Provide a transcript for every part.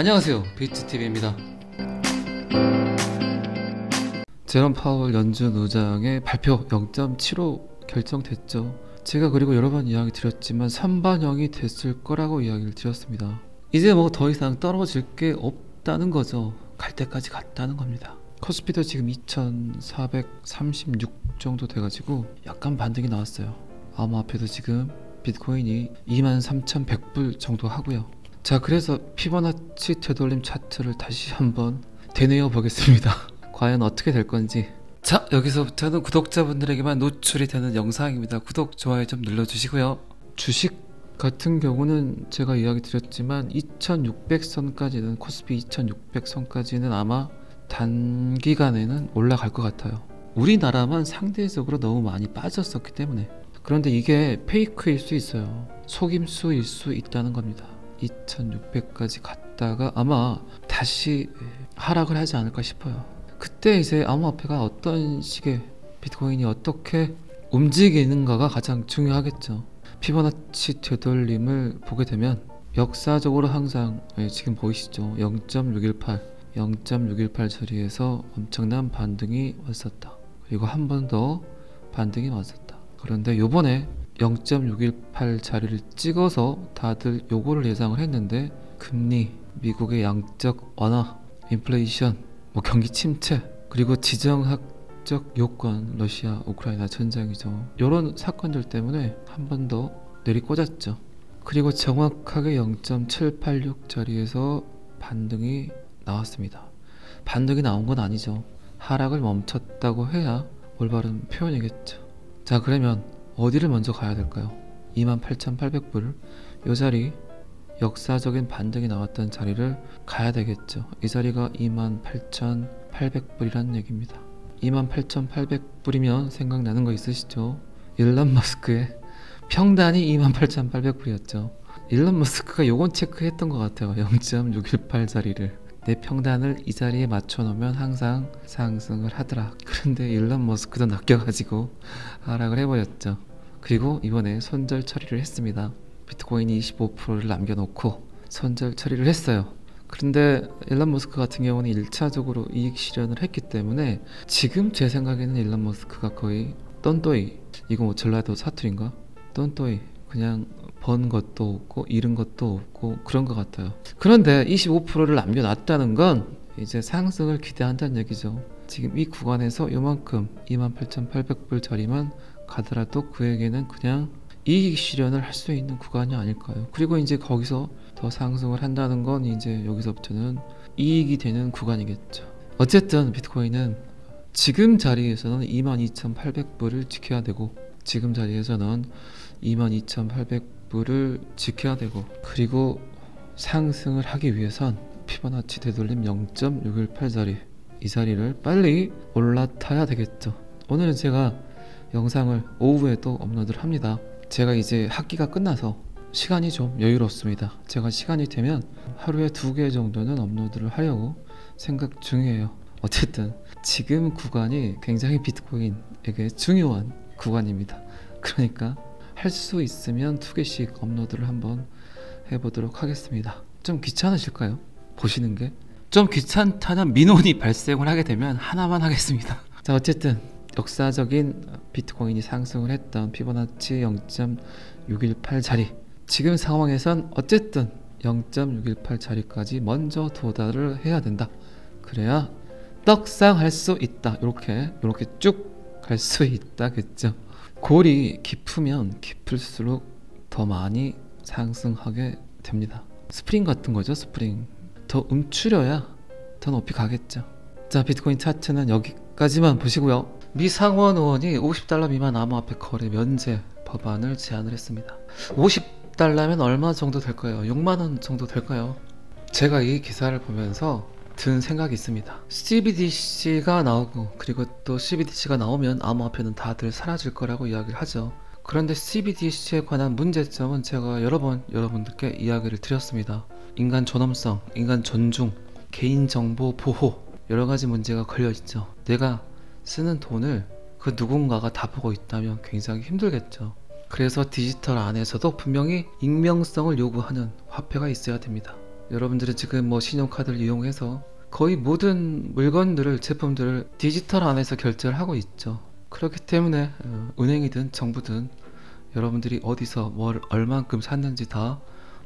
안녕하세요, 비트TV입니다. 제롬 파월 연준 의장의 발표 0.75 결정됐죠. 제가 그리고 여러 번 이야기 드렸지만 선반영이 됐을 거라고 이야기를 드렸습니다. 이제 뭐 더 이상 떨어질 게 없다는 거죠. 갈 때까지 갔다는 겁니다. 코스피도 지금 2436 정도 돼가지고 약간 반등이 나왔어요. 암호화폐도 지금 비트코인이 23,100불 정도 하고요. 자, 그래서 피보나치 되돌림 차트를 다시 한번 되뇌어 보겠습니다. 과연 어떻게 될 건지. 자, 여기서부터는 구독자분들에게만 노출이 되는 영상입니다. 구독, 좋아요 좀 눌러주시고요. 주식 같은 경우는 제가 이야기 드렸지만 2600선까지는 코스피 2600선까지는 아마 단기간에는 올라갈 것 같아요. 우리나라만 상대적으로 너무 많이 빠졌었기 때문에. 그런데 이게 페이크일 수 있어요. 속임수일 수 있다는 겁니다. 2600까지 갔다가 아마 다시 하락을 하지 않을까 싶어요. 그때 이제 암호화폐가 어떤 식의 비트코인이 어떻게 움직이는가가 가장 중요하겠죠. 피보나치 되돌림을 보게 되면 역사적으로 항상 지금 보이시죠? 0.618 자리에서 엄청난 반등이 왔었다. 그리고 한 번 더 반등이 왔었다. 그런데 요번에 0.618 자리를 찍어서 다들 요거를 예상을 했는데 금리, 미국의 양적 완화, 인플레이션, 경기 침체, 그리고 지정학적 요건, 러시아, 우크라이나 전쟁이죠. 이런 사건들 때문에 한 번 더 내리꽂았죠. 그리고 정확하게 0.786 자리에서 반등이 나왔습니다. 반등이 나온 건 아니죠. 하락을 멈췄다고 해야 올바른 표현이겠죠. 자, 그러면 어디를 먼저 가야 될까요? 28,800불, 이 자리, 역사적인 반등이 나왔던 자리를 가야 되겠죠. 이 자리가 28,800불이란 얘기입니다. 28,800불이면 생각나는 거 있으시죠? 일론 머스크의 평단이 28,800불이었죠. 일론 머스크가 요건 체크했던 것 같아요. 0.618 자리를. 내 평단을 이 자리에 맞춰 놓으면 항상 상승을 하더라. 그런데 일론 머스크도 낚여가지고 하락을 해버렸죠. 그리고 이번에 손절 처리를 했습니다. 비트코인이 25%를 남겨놓고 손절 처리를 했어요. 그런데 일론 머스크 같은 경우는 1차적으로 이익 실현을 했기 때문에 지금 제 생각에는 일론 머스크가 거의 똔또이, 이거 뭐 전라도 사투리인가? 똔또이, 그냥 번 것도 없고 잃은 것도 없고 그런 것 같아요. 그런데 25%를 남겨놨다는 건 이제 상승을 기대한다는 얘기죠. 지금 이 구간에서 요만큼 28,800불 자리만 가더라도 그에게는 그냥 이익 실현을 할 수 있는 구간이 아닐까요? 그리고 이제 거기서 더 상승을 한다는 건 이제 여기서부터는 이익이 되는 구간이겠죠. 어쨌든 비트코인은 지금 자리에서는 22,800불을 지켜야 되고, 지금 자리에서는 22,800불을 지켜야 되고, 그리고 상승을 하기 위해선 피보나치 되돌림 0.618 자리, 이 자리를 빨리 올라타야 되겠죠. 오늘은 제가 영상을 오후에 또 업로드를 합니다. 제가 이제 학기가 끝나서 시간이 좀 여유롭습니다. 제가 시간이 되면 하루에 2개 정도는 업로드를 하려고 생각 중이에요. 어쨌든 지금 구간이 굉장히 비트코인에게 중요한 구간입니다. 그러니까 할 수 있으면 2개씩 업로드를 한번 해보도록 하겠습니다. 좀 귀찮으실까요? 보시는 게? 좀 귀찮다는 민원이 발생을 하게 되면 하나만 하겠습니다. 자, 어쨌든 역사적인 비트코인이 상승을 했던 피보나치 0.618 자리, 지금 상황에선 어쨌든 0.618 자리까지 먼저 도달을 해야 된다. 그래야 떡상할 수 있다. 이렇게 쭉 갈 수 있다겠죠. 골이 깊으면 깊을수록 더 많이 상승하게 됩니다. 스프링 같은 거죠. 스프링 더 움츠려야 더 높이 가겠죠. 자, 비트코인 차트는 여기까지만 보시고요. 미 상원 의원이 $50 미만 암호화폐 거래 면제 법안을 제안을 했습니다. $50면 얼마 정도 될까요? 6만원 정도 될까요? 제가 이 기사를 보면서 든 생각이 있습니다. CBDC가 나오고, 그리고 또 CBDC가 나오면 암호화폐는 다들 사라질 거라고 이야기를 하죠. 그런데 CBDC에 관한 문제점은 제가 여러 번 여러분들께 이야기를 드렸습니다. 인간 존엄성, 인간 존중, 개인정보 보호, 여러가지 문제가 걸려있죠. 내가 쓰는 돈을 그 누군가가 다 보고 있다면 굉장히 힘들겠죠. 그래서 디지털 안에서도 분명히 익명성을 요구하는 화폐가 있어야 됩니다. 여러분들이 지금 뭐 신용카드를 이용해서 거의 모든 물건들을 제품들을 디지털 안에서 결제를 하고 있죠. 그렇기 때문에 은행이든 정부든 여러분들이 어디서 뭘 얼만큼 샀는지 다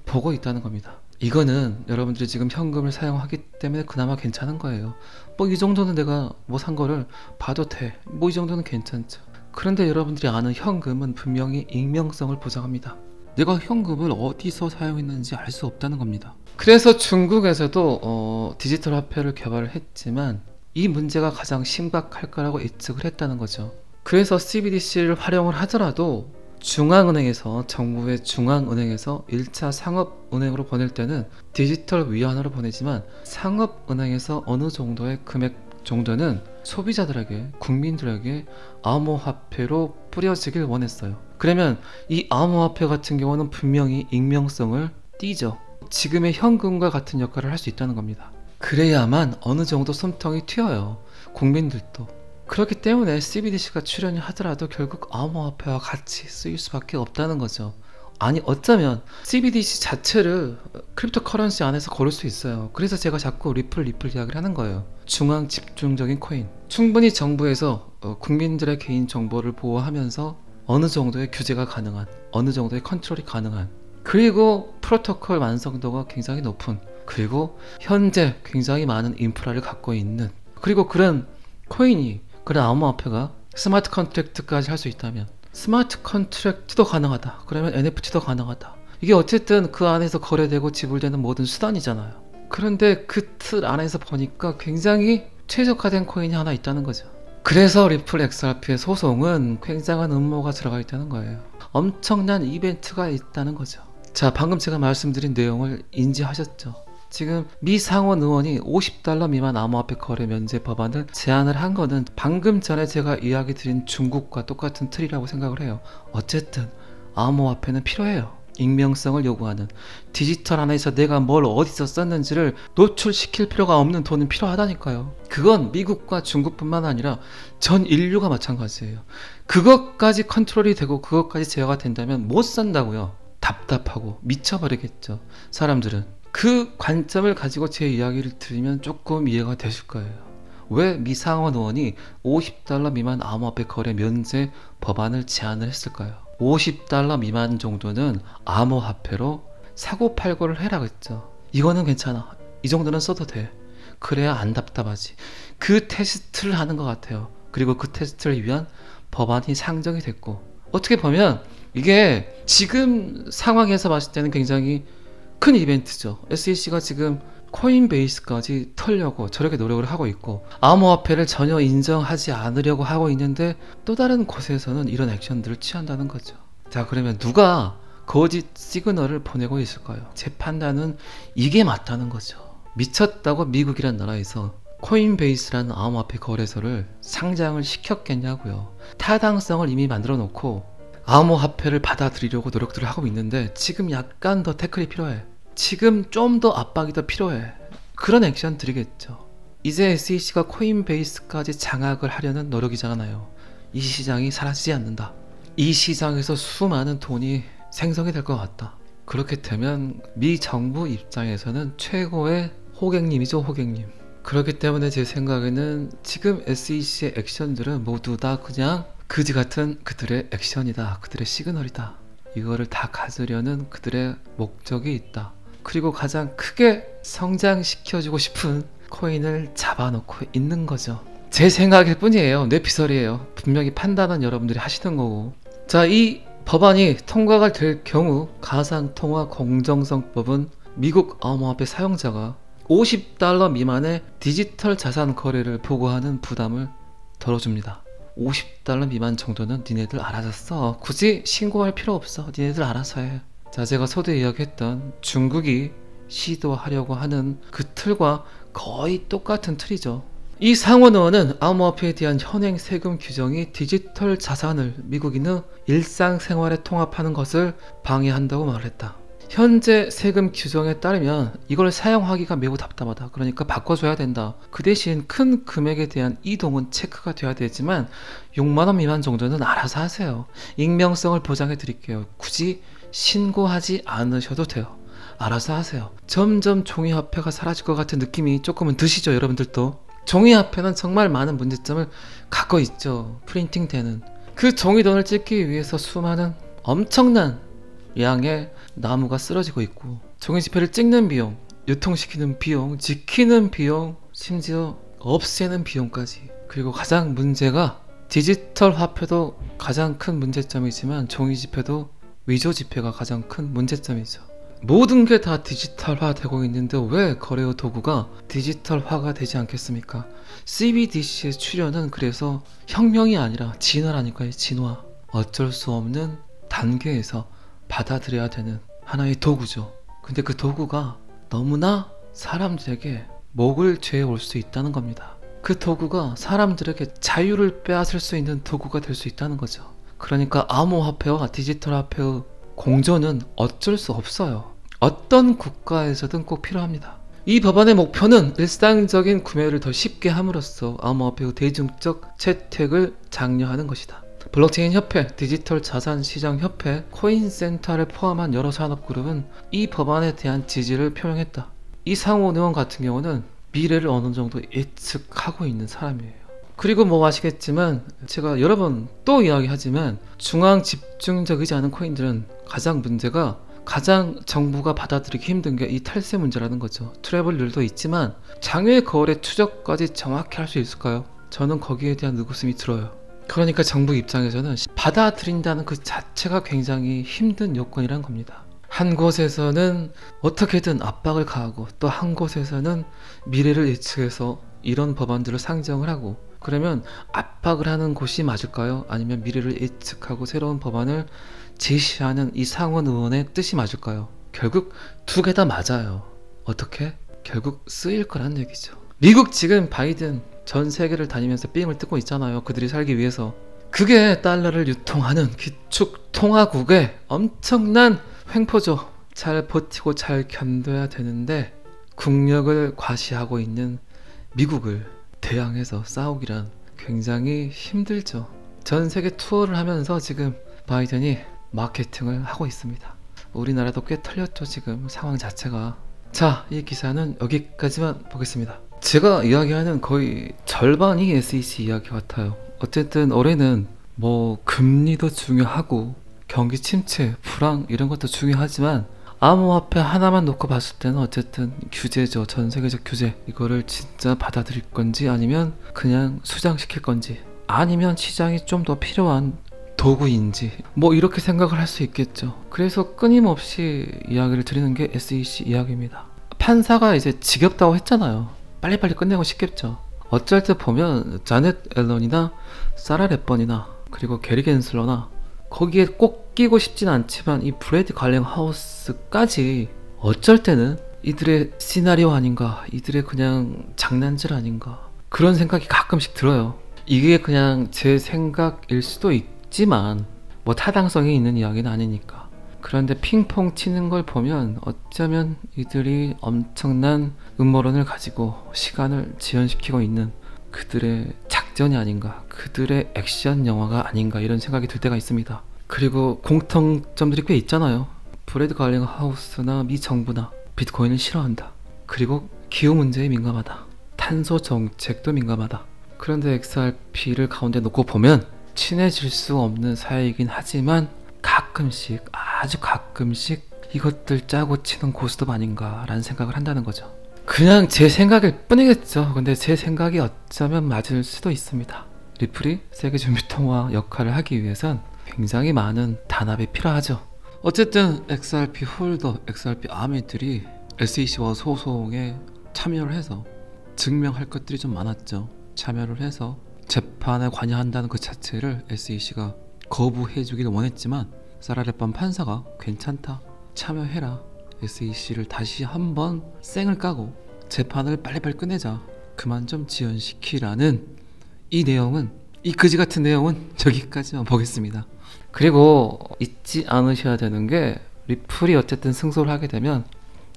보고 있다는 겁니다. 이거는 여러분들이 지금 현금을 사용하기 때문에 그나마 괜찮은 거예요. 뭐 이 정도는 내가 뭐 산 거를 봐도 돼. 뭐 이 정도는 괜찮죠. 그런데 여러분들이 아는 현금은 분명히 익명성을 보장합니다. 내가 현금을 어디서 사용했는지 알 수 없다는 겁니다. 그래서 중국에서도 디지털 화폐를 개발을 했지만 이 문제가 가장 심각할 거라고 예측을 했다는 거죠. 그래서 CBDC를 활용을 하더라도 중앙은행에서, 정부의 중앙은행에서 1차 상업은행으로 보낼 때는 디지털 위안화로 보내지만 상업은행에서 어느 정도의 금액 정도는 소비자들에게, 국민들에게 암호화폐로 뿌려지길 원했어요. 그러면 이 암호화폐 같은 경우는 분명히 익명성을 띠죠. 지금의 현금과 같은 역할을 할 수 있다는 겁니다. 그래야만 어느 정도 숨통이 튀어요. 국민들도. 그렇기 때문에 CBDC가 출연을 하더라도 결국 암호화폐와 같이 쓰일 수밖에 없다는 거죠. 아니 어쩌면 CBDC 자체를 크립토 커런시 안에서 고를 수 있어요. 그래서 제가 자꾸 리플 이야기를 하는 거예요. 중앙 집중적인 코인. 충분히 정부에서 국민들의 개인 정보를 보호하면서 어느 정도의 규제가 가능한, 어느 정도의 컨트롤이 가능한, 그리고 프로토콜 완성도가 굉장히 높은, 그리고 현재 굉장히 많은 인프라를 갖고 있는, 그리고 그런 코인이, 그런 암호화폐가 스마트 컨트랙트까지 할 수 있다면 스마트 컨트랙트도 가능하다. 그러면 NFT도 가능하다. 이게 어쨌든 그 안에서 거래되고 지불되는 모든 수단이잖아요. 그런데 그 틀 안에서 보니까 굉장히 최적화된 코인이 하나 있다는 거죠. 그래서 리플 XRP의 소송은 굉장한 음모가 들어가 있다는 거예요. 엄청난 이벤트가 있다는 거죠. 자, 방금 제가 말씀드린 내용을 인지하셨죠? 지금 미 상원 의원이 $50 미만 암호화폐 거래 면제 법안을 제안을 한 거는 방금 전에 제가 이야기 드린 중국과 똑같은 틀이라고 생각을 해요. 어쨌든 암호화폐는 필요해요. 익명성을 요구하는, 디지털 안에서 내가 뭘 어디서 썼는지를 노출시킬 필요가 없는 돈은 필요하다니까요. 그건 미국과 중국뿐만 아니라 전 인류가 마찬가지예요. 그것까지 컨트롤이 되고 그것까지 제어가 된다면 못 산다고요. 답답하고 미쳐버리겠죠. 사람들은 그 관점을 가지고 제 이야기를 들으면 조금 이해가 되실 거예요. 왜 미 상원 의원이 $50 미만 암호화폐 거래 면제 법안을 제안을 했을까요? $50 미만 정도는 암호화폐로 사고팔고를 해라 그랬죠. 이거는 괜찮아. 이 정도는 써도 돼. 그래야 안 답답하지. 그 테스트를 하는 것 같아요. 그리고 그 테스트를 위한 법안이 상정이 됐고, 어떻게 보면 이게 지금 상황에서 봤을 때는 굉장히 큰 이벤트죠. SEC가 지금 코인베이스까지 털려고 저렇게 노력을 하고 있고, 암호화폐를 전혀 인정하지 않으려고 하고 있는데 또 다른 곳에서는 이런 액션들을 취한다는 거죠. 자, 그러면 누가 거짓 시그널을 보내고 있을까요? 제 판단은 이게 맞다는 거죠. 미쳤다고 미국이란 나라에서 코인베이스라는 암호화폐 거래소를 상장을 시켰겠냐고요. 타당성을 이미 만들어 놓고 암호화폐를 받아들이려고 노력들을 하고 있는데 지금 약간 더 태클이 필요해. 지금 좀 더 압박이 더 필요해. 그런 액션 들이겠죠. 이제 SEC가 코인베이스까지 장악을 하려는 노력이잖아요. 이 시장이 사라지지 않는다. 이 시장에서 수많은 돈이 생성이 될 것 같다. 그렇게 되면 미 정부 입장에서는 최고의 호객님이죠, 호객님. 그렇기 때문에 제 생각에는 지금 SEC의 액션들은 모두 다 그냥 그지 같은 그들의 액션이다. 그들의 시그널이다. 이거를 다 가지려는 그들의 목적이 있다. 그리고 가장 크게 성장시켜주고 싶은 코인을 잡아놓고 있는 거죠. 제 생각일 뿐이에요. 뇌피설이에요. 분명히 판단은 여러분들이 하시는 거고. 자, 이 법안이 통과가 될 경우 가상통화 공정성법은 미국 암호화폐 사용자가 $50 미만의 디지털 자산 거래를 보고하는 부담을 덜어줍니다. $50 미만 정도는 니네들 알아서 써. 굳이 신고할 필요 없어. 니네들 알아서 해. 자, 제가 서두에 이야기했던 중국이 시도하려고 하는 그 틀과 거의 똑같은 틀이죠. 이 상원 의원은 암호화폐에 대한 현행 세금 규정이 디지털 자산을 미국인의 일상생활에 통합하는 것을 방해한다고 말했다. 현재 세금 규정에 따르면 이걸 사용하기가 매우 답답하다. 그러니까 바꿔줘야 된다. 그 대신 큰 금액에 대한 이동은 체크가 돼야 되지만 6만원 미만 정도는 알아서 하세요. 익명성을 보장해 드릴게요. 굳이 신고하지 않으셔도 돼요. 알아서 하세요. 점점 종이화폐가 사라질 것 같은 느낌이 조금은 드시죠, 여러분들도? 종이화폐는 정말 많은 문제점을 갖고 있죠. 프린팅되는 그 종이돈을 찍기 위해서 수많은 엄청난 양의 나무가 쓰러지고 있고, 종이지폐를 찍는 비용, 유통시키는 비용, 지키는 비용, 심지어 없애는 비용까지. 그리고 가장 문제가 디지털 화폐도 가장 큰 문제점이지만 종이지폐도 위조지폐가 가장 큰 문제점이죠. 모든 게 다 디지털화 되고 있는데 왜 거래의 도구가 디지털화가 되지 않겠습니까? CBDC의 출현은 그래서 혁명이 아니라 진화라니까요. 진화. 어쩔 수 없는 단계에서 받아들여야 되는 하나의 도구죠. 근데 그 도구가 너무나 사람들에게 목을 죄어 올 수 있다는 겁니다. 그 도구가 사람들에게 자유를 빼앗을 수 있는 도구가 될 수 있다는 거죠. 그러니까 암호화폐와 디지털 화폐의 공존은 어쩔 수 없어요. 어떤 국가에서든 꼭 필요합니다. 이 법안의 목표는 일상적인 구매를 더 쉽게 함으로써 암호화폐의 대중적 채택을 장려하는 것이다. 블록체인 협회, 디지털 자산 시장 협회, 코인센터를 포함한 여러 산업그룹은 이 법안에 대한 지지를 표명했다. 이 상원 의원 같은 경우는 미래를 어느 정도 예측하고 있는 사람이에요. 그리고 뭐 아시겠지만 제가 여러 번 또 이야기하지만 중앙 집중적이지 않은 코인들은 가장 문제가, 가장 정부가 받아들이기 힘든 게 이 탈세 문제라는 거죠. 트래블률도 있지만 장외 거래 추적까지 정확히 할 수 있을까요? 저는 거기에 대한 의구심이 들어요. 그러니까 정부 입장에서는 받아들인다는 그 자체가 굉장히 힘든 요건이란 겁니다. 한 곳에서는 어떻게든 압박을 가하고 또 한 곳에서는 미래를 예측해서 이런 법안들을 상정을 하고, 그러면 압박을 하는 곳이 맞을까요? 아니면 미래를 예측하고 새로운 법안을 제시하는 이 상원 의원의 뜻이 맞을까요? 결국 두 개 다 맞아요. 어떻게? 결국 쓰일 거란 얘기죠. 미국 지금 바이든 전 세계를 다니면서 삥을 뜯고 있잖아요. 그들이 살기 위해서. 그게 달러를 유통하는 기축 통화국의 엄청난 횡포죠. 잘 버티고 잘 견뎌야 되는데 국력을 과시하고 있는 미국을 대항해서 싸우기란 굉장히 힘들죠. 전 세계 투어를 하면서 지금 바이든이 마케팅을 하고 있습니다. 우리나라도 꽤 털렸죠, 지금 상황 자체가. 자, 이 기사는 여기까지만 보겠습니다. 제가 이야기하는 거의 절반이 SEC 이야기 같아요. 어쨌든 올해는 뭐 금리도 중요하고 경기 침체, 불황 이런 것도 중요하지만 암호화폐 하나만 놓고 봤을 때는 어쨌든 규제죠. 전 세계적 규제. 이거를 진짜 받아들일 건지 아니면 그냥 수장시킬 건지, 아니면 시장이 좀 더 필요한 도구인지, 뭐 이렇게 생각을 할 수 있겠죠. 그래서 끊임없이 이야기를 드리는 게 SEC 이야기입니다. 판사가 이제 지겹다고 했잖아요. 빨리빨리 끝내고 싶겠죠. 어쩔 때 보면 자넷 앨런이나 사라 랩번이나 그리고 게리 겐슬러나 거기에 꼭 끼고 싶진 않지만 이 브래드 갈랭하우스까지 어쩔 때는 이들의 시나리오 아닌가, 이들의 그냥 장난질 아닌가, 그런 생각이 가끔씩 들어요. 이게 그냥 제 생각일 수도 있지만 뭐 타당성이 있는 이야기는 아니니까. 그런데 핑퐁 치는 걸 보면 어쩌면 이들이 엄청난 음모론을 가지고 시간을 지연시키고 있는 그들의 작전이 아닌가, 그들의 액션 영화가 아닌가, 이런 생각이 들 때가 있습니다. 그리고 공통점들이 꽤 있잖아요. 브래드 갈랭하우스나 미 정부나 비트코인을 싫어한다. 그리고 기후 문제에 민감하다. 탄소 정책도 민감하다. 그런데 XRP를 가운데 놓고 보면 친해질 수 없는 사이이긴 하지만 가끔씩, 아주 가끔씩 이것들 짜고 치는 고스톱 아닌가라는 생각을 한다는 거죠. 그냥 제 생각일 뿐이겠죠. 근데 제 생각이 어쩌면 맞을 수도 있습니다. 리플이 세계적 유통화 역할을 하기 위해선 굉장히 많은 단합이 필요하죠. 어쨌든 XRP 홀더, XRP 아미들이 SEC와 소송에 참여를 해서 증명할 것들이 좀 많았죠. 참여를 해서 재판에 관여한다는 그 자체를 SEC가 거부해주기를 원했지만 사라레반 판사가 괜찮다, 참여해라, SEC를 다시 한번 쌩을 까고 재판을 빨리빨리 끝내자, 그만 좀 지연시키라는 이 내용은, 이 그지 같은 내용은 여기까지만 보겠습니다. 그리고 잊지 않으셔야 되는 게 리플이 어쨌든 승소를 하게 되면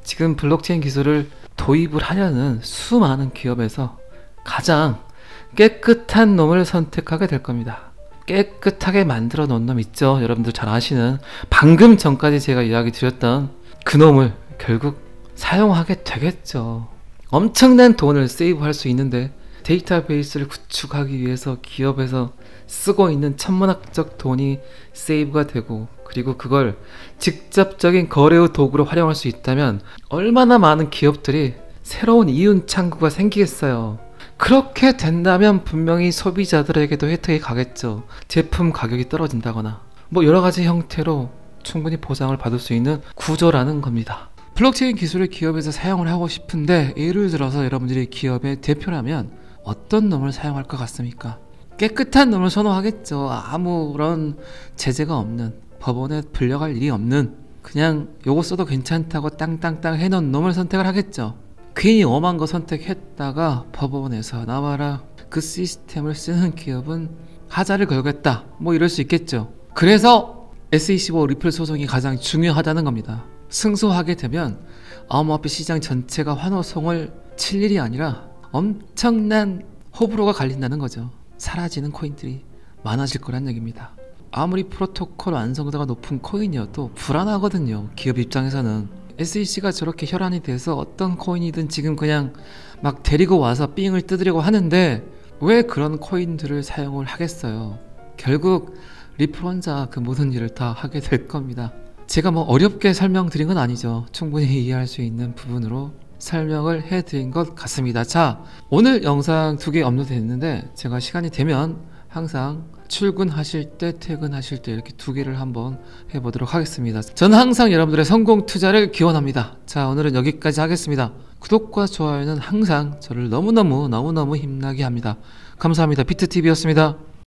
지금 블록체인 기술을 도입을 하려는 수많은 기업에서 가장 깨끗한 놈을 선택하게 될 겁니다. 깨끗하게 만들어 놓은 놈 있죠. 여러분들 잘 아시는, 방금 전까지 제가 이야기 드렸던 그 놈을 결국 사용하게 되겠죠. 엄청난 돈을 세이브할 수 있는데 데이터베이스를 구축하기 위해서 기업에서 쓰고 있는 천문학적 돈이 세이브가 되고, 그리고 그걸 직접적인 거래의 도구로 활용할 수 있다면 얼마나 많은 기업들이 새로운 이윤 창구가 생기겠어요. 그렇게 된다면 분명히 소비자들에게도 혜택이 가겠죠. 제품 가격이 떨어진다거나 뭐 여러가지 형태로 충분히 보상을 받을 수 있는 구조라는 겁니다. 블록체인 기술을 기업에서 사용을 하고 싶은데, 예를 들어서 여러분들이 기업의 대표라면 어떤 놈을 사용할 것 같습니까? 깨끗한 놈을 선호하겠죠. 아무런 제재가 없는, 법원에 불려갈 일이 없는, 그냥 요거 써도 괜찮다고 땅땅땅 해놓은 놈을 선택을 하겠죠. 괜히 엄한 거 선택했다가 법원에서 나와라, 그 시스템을 쓰는 기업은 하자를 걸겠다, 뭐 이럴 수 있겠죠. 그래서 SEC5 리플 소송이 가장 중요하다는 겁니다. 승소하게 되면 암호화폐 시장 전체가 환호성을 칠 일이 아니라 엄청난 호불호가 갈린다는 거죠. 사라지는 코인들이 많아질 거란 얘기입니다. 아무리 프로토콜 완성도가 높은 코인이어도 불안하거든요. 기업 입장에서는. SEC가 저렇게 혈안이 돼서 어떤 코인이든 지금 그냥 막 데리고 와서 삥을 뜯으려고 하는데 왜 그런 코인들을 사용을 하겠어요. 결국 리플 혼자 그 모든 일을 다 하게 될 겁니다. 제가 뭐 어렵게 설명드린 건 아니죠. 충분히 이해할 수 있는 부분으로 설명을 해드린 것 같습니다. 자, 오늘 영상 2개 업로드 됐는데 제가 시간이 되면 항상 출근하실 때, 퇴근하실 때 이렇게 2개를 한번 해보도록 하겠습니다. 저는 항상 여러분들의 성공 투자를 기원합니다. 자, 오늘은 여기까지 하겠습니다. 구독과 좋아요는 항상 저를 너무너무 힘나게 합니다. 감사합니다. 비트TV였습니다.